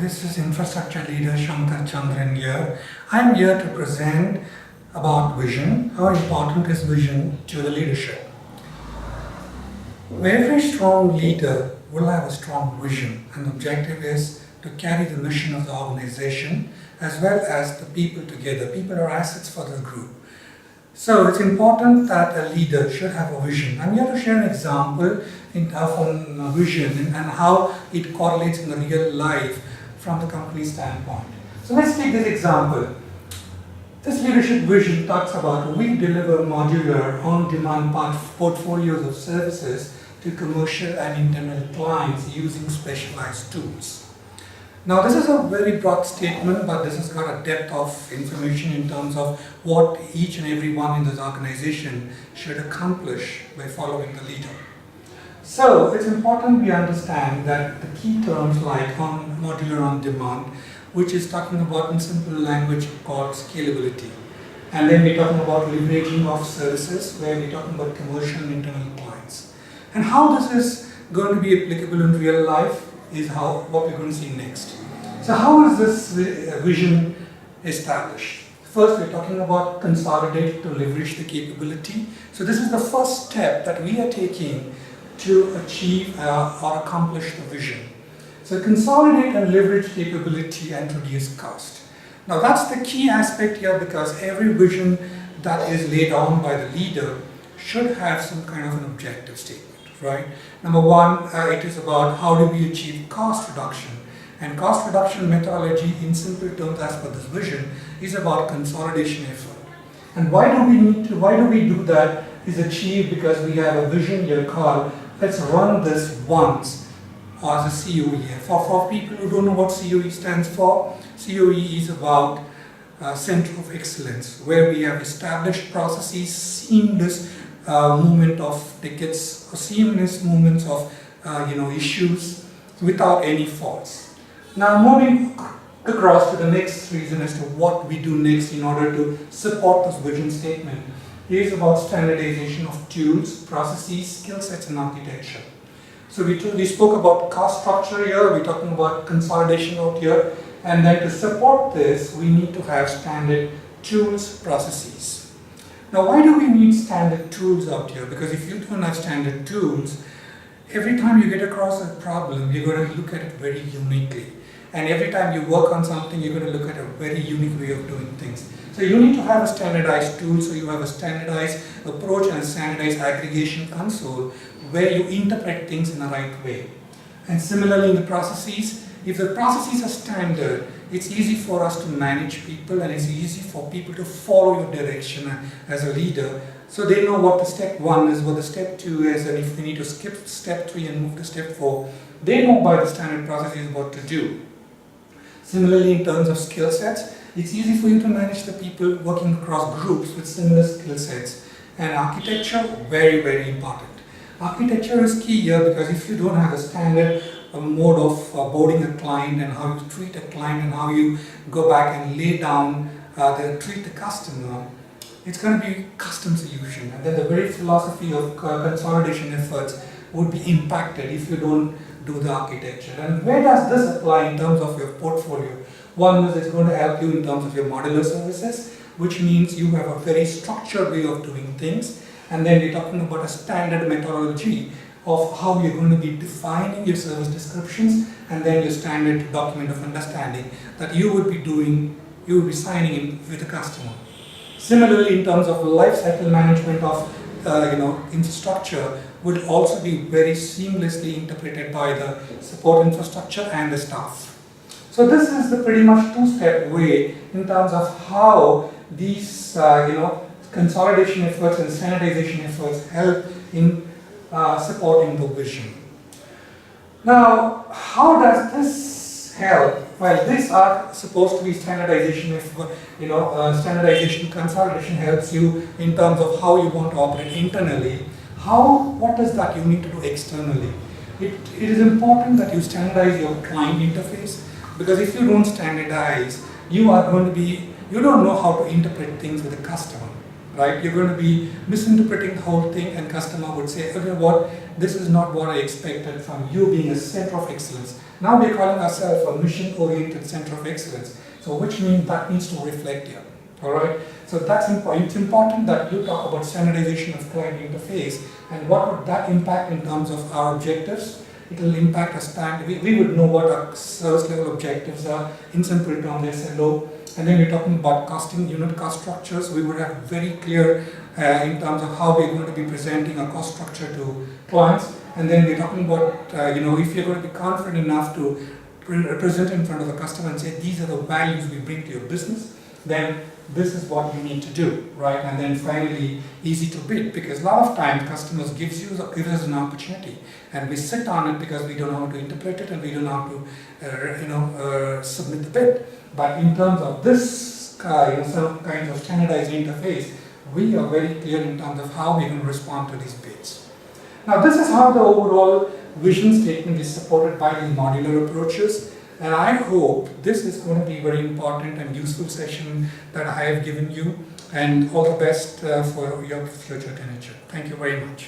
this is infrastructure leader Shankar Chandran here. I'm here to present about vision, how important is vision to the leadership. Every strong leader will have a strong vision, and the objective is to carry the mission of the organization as well as the people together. People are assets for the group. So it's important that a leader should have a vision. I'm here to share an example from vision and how it correlates in the real life from the company standpoint. So let's take this example. This leadership vision talks about we deliver modular, on-demand portfolios of services to commercial and internal clients using specialized tools. Now this is a very broad statement, but this has got a depth of information in terms of what each and every one in this organization should accomplish by following the leader. So it's important we understand that the key terms like modular on demand, which is talking about in simple language called scalability. And then we're talking about leveraging of services, where we're talking about commercial and internal clients. And how this is going to be applicable in real life is what we're going to see next. So how is this vision established? First, we're talking about consolidate to leverage the capability. So this is the first step that we are taking to achieve or accomplish the vision. So consolidate and leverage capability and reduce cost. Now that's the key aspect here, because every vision that is laid on by the leader should have some kind of an objective statement. Right? Number one, it is about how do we achieve cost reduction. And cost reduction methodology in simple terms as per this vision is about consolidation effort. And why do we do that is achieved because we have a vision here called let's run this once, or as a COE. For people who don't know what COE stands for, COE is about Center of Excellence, where we have established processes, seamless movement of tickets, or seamless movements of issues without any faults. Now moving across to the next reason as to what we do next in order to support this vision statement is about standardization of tools, processes, skill sets and architecture. So we spoke about cost structure here, we're talking about consolidation out here, and then to support this we need to have standard tools, processes. Now why do we need standard tools out here? Because if you don't have standard tools, every time you get across a problem, you're going to look at it very uniquely. And every time you work on something, you're going to look at a very unique way of doing things. So you need to have a standardized tool, so you have a standardized approach and a standardized aggregation console where you interpret things in the right way. And similarly in the processes, if the processes are standard, it's easy for us to manage people and it's easy for people to follow your direction as a leader. So they know what the step 1 is, what the step 2 is, and if they need to skip step 3 and move to step 4, they know by the standard processes what to do. Similarly, in terms of skill sets, it's easy for you to manage the people working across groups with similar skill sets. And architecture, very, very important. Architecture is key here because if you don't have a standard mode of boarding a client and how you treat a client and how you go back and lay down treat the customer, it's going to be custom solution. And then the very philosophy of consolidation efforts would be impacted if you don't do the architecture. And where does this apply in terms of your portfolio? One is it's going to help you in terms of your modular services, which means you have a very structured way of doing things. And then we're talking about a standard methodology of how you're going to be defining your service descriptions and then your standard document of understanding that you would be signing in with the customer. Similarly, in terms of life cycle management of infrastructure would also be very seamlessly interpreted by the support infrastructure and the staff. So this is the pretty much two-step way in terms of how these consolidation efforts and standardization efforts help in supporting the vision. Now, how does this help? Well, these are supposed to be standardization standardization consolidation helps you in terms of how you want to operate internally. What does that you need to do externally? It is important that you standardize your client interface, because if you don't standardize, you don't know how to interpret things with the customer. right? You're going to be misinterpreting the whole thing, and customer would say, okay, what, this is not what I expected from you being a center of excellence. Now we're calling ourselves a mission-oriented center of excellence. So which means that needs to reflect here, all right? So that's important. It's important that you talk about standardization of client interface, and what would that impact in terms of our objectives. It will impact us time. We would know what our service level objectives are. In simple terms, SLO. And then we're talking about costing, unit cost structures. We would have very clear in terms of how we're going to be presenting a cost structure to clients. And then we're talking about, if you're going to be confident enough to present in front of the customer and say, these are the values we bring to your business, then this is what you need to do, right? And then finally, easy to bid, because a lot of times customers give us an opportunity, and we sit on it because we don't know how to interpret it and we don't know how to, submit the bid. But in terms of this, some kinds of standardized interface, we are very clear in terms of how we can respond to these bids. Now, this is how the overall vision statement is supported by these modular approaches. And I hope this is going to be a very important and useful session that I have given you, and all the best for your future tenure. Thank you very much.